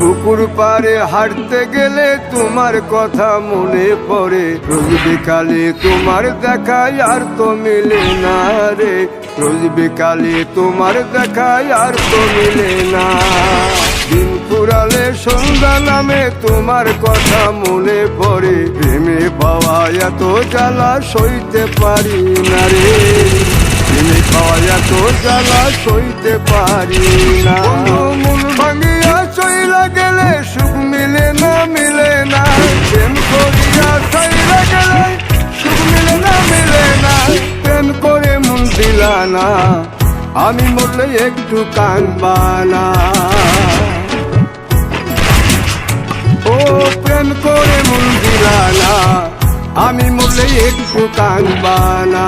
পুকুর পাড়ে হাঁটতে গেলে তোমার কথা মনে পড়ে, রোজ বিকালে তোমার দেখায় আর তো মিলে না রে, রোজ বিকালে তোমার দেখায় আর তো মিলে না। দিন ফুরালে সন্ধ্যা নামে তোমার কথা মনে পড়ে, প্রেমে পাওয়া এত জ্বালা সইতে পারি না রে, প্রেমে পাওয়া এত জ্বালা সইতে পারি না। মন ভাঙিয়া চইলা গেলে সুখ মিলে না, মিলে না, প্রেম করিয়া চইলা গেলে সুখ মিলে না, মিলে না, প্রেম করে মন দিলা না, আমি মরলে একটু কাঁদবা না। ও প্রেম করে মন দিলা না, আমি মরলে একটু কাঁদবা না।